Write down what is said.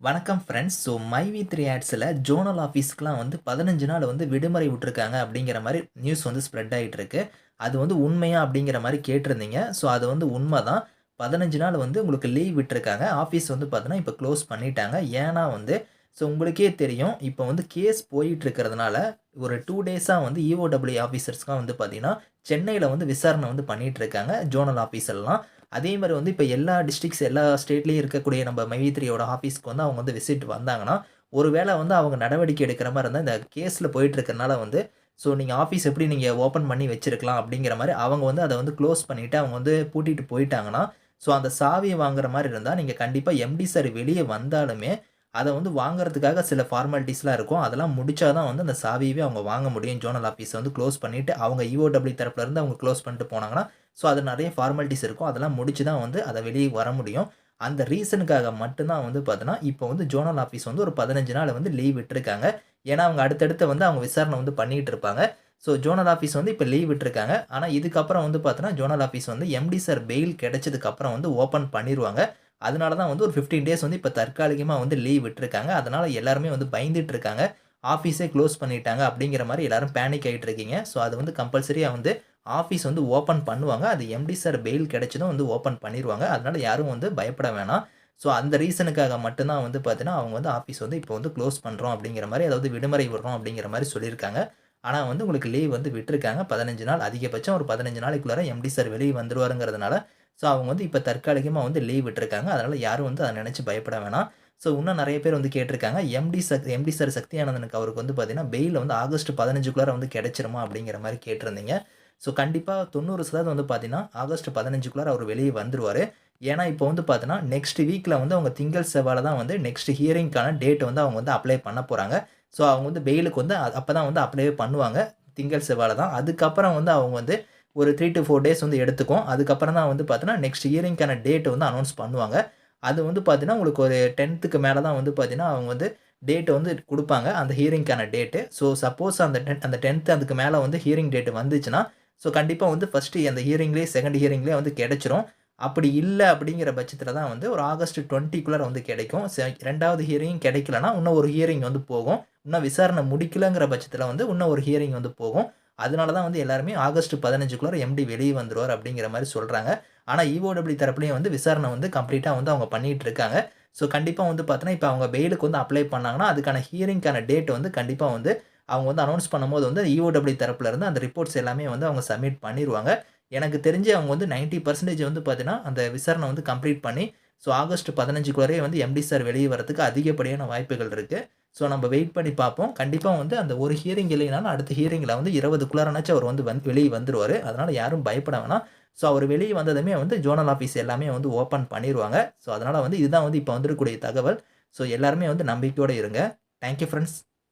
வணக்கம் friends. My we 3 ஆட்ஸில zonal ஆஃபீஸ்க்குலாம் 15 நாள் விடுமுறை விட்டுருக்காங்க அப்படிங்கிற மாரி நியூஸ் ஸ்ப்ரெட் ஆயிட்டு இருக்கு. அது உண்மையா அப்படிங்கிற மாரி கேட்டிருந்தீங்க. அது உண்ம தான். 15 நாள் உங்களுக்கு லீவ் விட்டுருக்காங்க. ஆஃபீஸ் பார்த்தீங்கன்னா, இப்ப குளோஸ் பண்ணிட்டாங்க. ஏன்னா உங்களுக்கே தெரியும். இப்ப கேஸ் போயிட்டு இருக்கிறதுனால ஒரு 2 டேஸா இஓடபிள்யூ ஆஃபீசர்ஸ்லாம் பார்த்தீங்கன்னா, சென்னையில விசாரணை பண்ணிட்டு இருக்காங்க. ஜோனல் ஆஃபீஸ்லலாம். அதே மாரி இப்ப எல்லா டிஸ்ட்ரிக்ட்ஸ் எல்லா ஸ்டேட்லயும் இருக்கக்கூடிய நம்ம மைவி3யோட ஆஃபீஸ்க்கு அவங்க விசிட் வந்தாங்கன்னா, ஒரு வேள அவங்க நடவடிக்கை எடுக்கிற மாரி இருந்தா, இந்த கேஸ்ல போயிட்டு இருக்கறனால நீங்க ஆஃபீஸ் எப்படி நீங்க ஓப்பன் பண்ணி வச்சிருக்கலாம் அப்படிங்கிற மாரி அவங்க அத குளோஸ் பண்ணிட்டு அவங்க பூட்டிட்டு போயிட்டாங்கன்னா, அந்த சாவிய வாங்குற மாரி இருந்தா, நீங்க கண்டிப்பா எம்டி சார் வெளிய வந்தாலுமே, அத வாங்குறதுக்காக சில ஃபார்மாலிட்டீஸ்லாம் இருக்கும். அதெல்லாம் முடிச்சா தான் அந்த சாவியவே அவங்க வாங்க முடியும். ஜோனல் ஆஃபீஸ குளோஸ் பண்ணிட்டு, அவங்க இஓடபிள்யூ தரப்புல இருந்து அவங்க குளோஸ் பண்ணிட்டு போனாங்கன்னா, அது நெறைய ஃபார்மாலிட்டீஸ் இருக்கும். அதெல்லாம் முடிச்சு தான் அத வெளிய வர முடியும். அந்த ரீசனுக்காக மட்டும் தான் பார்த்தீங்கன்னா, இப்போ ஜோனல் ஆஃபீஸ் ஒரு 15 நாள் லீவ் விட்டுருக்காங்க. ஏன்னா, அவங்க அடுத்தடுத்து அவங்க விசாரணை பண்ணிட்டு இருப்பாங்க. ஜோனல் ஆஃபீஸ் இப்ப லீவ் விட்டுருக்காங்க. ஆனா, இதுக்கப்புறம் பார்த்தீங்கன்னா, zonal office MD sir bail கிடைச்சதுக்கு அப்புறம் ஓப்பன் பண்ணிருவாங்க. அதனால தான் ஒரு 15 டேஸ் இப்ப தற்காலிகமா லீவ் விட்டுருக்காங்க. அதனால எல்லாருமே பயந்துட்டு இருக்காங்க. ஆஃபீஸே குளோஸ் பண்ணிட்டாங்க அப்படிங்கிற மாரி எல்லாரும் பேனிக் ஆயிட்டு இருக்கீங்க. அது கம்பல்சரியா ஆஃபீஸ் ஓப்பன் பண்ணுவாங்க. அது எம்டி சார் பெயில் கிடைச்சதும் ஓப்பன் பண்ணிருவாங்க. அதனால யாரும் பயப்பட வேணாம். அந்த ரீசனுக்காக மட்டும் தான் பார்த்தீங்கன்னா, அவங்க ஆஃபீஸ் இப்போ குளோஸ் பண்றோம் அப்படிங்கிற மாரி, அதாவது விடுமுறை விடுறோம் அப்படிங்கிற மாரி சொல்லியிருக்காங்க. ஆனா உங்களுக்கு லீவ் விட்டுருக்காங்க. 15 நாள் அதிகபட்சம் ஒரு 15 நாளைக்குள்ளார எம்டி சார் வெளிய வந்துருவாருங்கிறதுனால, அவங்க இப்ப தற்காலிகமா லீவ் விட்டுருக்காங்க. அதனால யாரும் அத நினைச்சு பயப்பட வேணாம். இன்னும் நெறைய பேர் கேட்டிருக்காங்க. எம்டி சார் சக்தியானந்தனுக்கு அவருக்கு பார்த்தீங்கன்னா, பெயில் ஆகஸ்ட் 15க்குள்ளார கிடைச்சிருமா அப்படிங்கிற மாரி கேட்டிருந்தீங்க. கண்டிப்பா 90% பார்த்தீங்கன்னா, ஆகஸ்ட் 15க்குள்ளார அவரு வெளிய வந்துருவாரு. ஏன்னா, இப்போ பார்த்தீங்கன்னா, நெக்ஸ்ட் வீக்ல அவங்க திங்கள், செவ்வாய்ல தான் நெக்ஸ்ட் ஹியரிங்க்கான டேட் அவங்க அப்ளை பண்ண போறாங்க. அவங்க பெயிலுக்கு அப்பதான் அப்ளைவே பண்ணுவாங்க. திங்கள், செவ்வாய்ல தான். அதுக்கப்புறம் அவங்க ஒரு 3 டூ 4 டேஸ் எடுத்துக்கும். அதுக்கப்புறம் தான் பார்த்தீங்கன்னா, நெக்ஸ்ட் ஹியரிங்க்கான டேட் அனௌன்ஸ் பண்ணுவாங்க. அது பார்த்தீங்கன்னா, உங்களுக்கு ஒரு 10க்கு மேல தான் பார்த்தீங்கன்னா, அவங்க டேட் குடுப்பாங்க. அந்த ஹியரிங்க்கான டேட். சப்போஸ் அந்த 10த் அதுக்கு மேல ஹியரிங் டேட் வந்துச்சுன்னா, கண்டிப்பா ஃபர்ஸ்ட் அந்த ஹியரிங்லயே, செகண்ட் ஹியரிங்லயே கிடைச்சிரும். அப்படி இல்ல அப்படிங்கிற பட்சத்தில தான் ஒரு ஆகஸ்ட் 20க்குள்ளார கிடைக்கும். 2வது ஹியரிங் கிடைக்கலன்னா, இன்னும் ஒரு ஹியரிங் போகும். இன்னும் விசாரணை முடிக்கலங்கிற பட்சத்தில இன்னும் ஒரு ஹியரிங் போகும். அதனால தான் எல்லாருமே ஆகஸ்ட் 15க்குள்ளார எம்டி வெளிய வந்துருவார் அப்படிங்கிற மாரி சொல்றாங்க. ஆனா இஓடபிள்யூ தரப்புலயும் விசாரணை கம்ப்ளீட்டா அவங்க பண்ணிட்டு இருக்காங்க. கண்டிப்பா பார்த்தீங்கன்னா, இப்ப அவங்க பெயிலுக்கு அப்ளை பண்ணாங்கன்னா, அதுக்கான ஹியரிங்க்கான டேட் கண்டிப்பா அவங்க அனௌன்ஸ் பண்ணும்போது இஓடபிள்யூ தரப்புல இருந்து அந்த ரிப்போர்ட்ஸ் எல்லாமே அவங்க சப்மிட் பண்ணிருவாங்க. எனக்கு தெரிஞ்சு அவங்க 90% பார்த்தீங்கன்னா, அந்த விசாரணை கம்ப்ளீட் பண்ணி, ஆகஸ்ட் 15க்குள்ளாரயே எம்டி சார் வெளிய வரதுக்கு அதிகப்படியான வாய்ப்புகள் இருக்கு. நம்ம வெயிட் பண்ணி பார்ப்போம். கண்டிப்பா அந்த ஒரு ஹியரிங் இல்லைனாலும், அடுத்த ஹியரிங்ல 20க்குள்ளாரனாச்சும் அவர் வெளிய வந்துருவாரு. அதனால யாரும் பயப்பட வேணாம். அவரு வெளிய வந்ததுமே ஜோனல் ஆஃபீஸ் எல்லாமே ஓப்பன் பண்ணிருவாங்க. அதனால இதுதான் இப்ப வந்திருக்கக்கூடிய தகவல். எல்லாருமே நம்பிக்கையோட இருங்க. Thank you friends.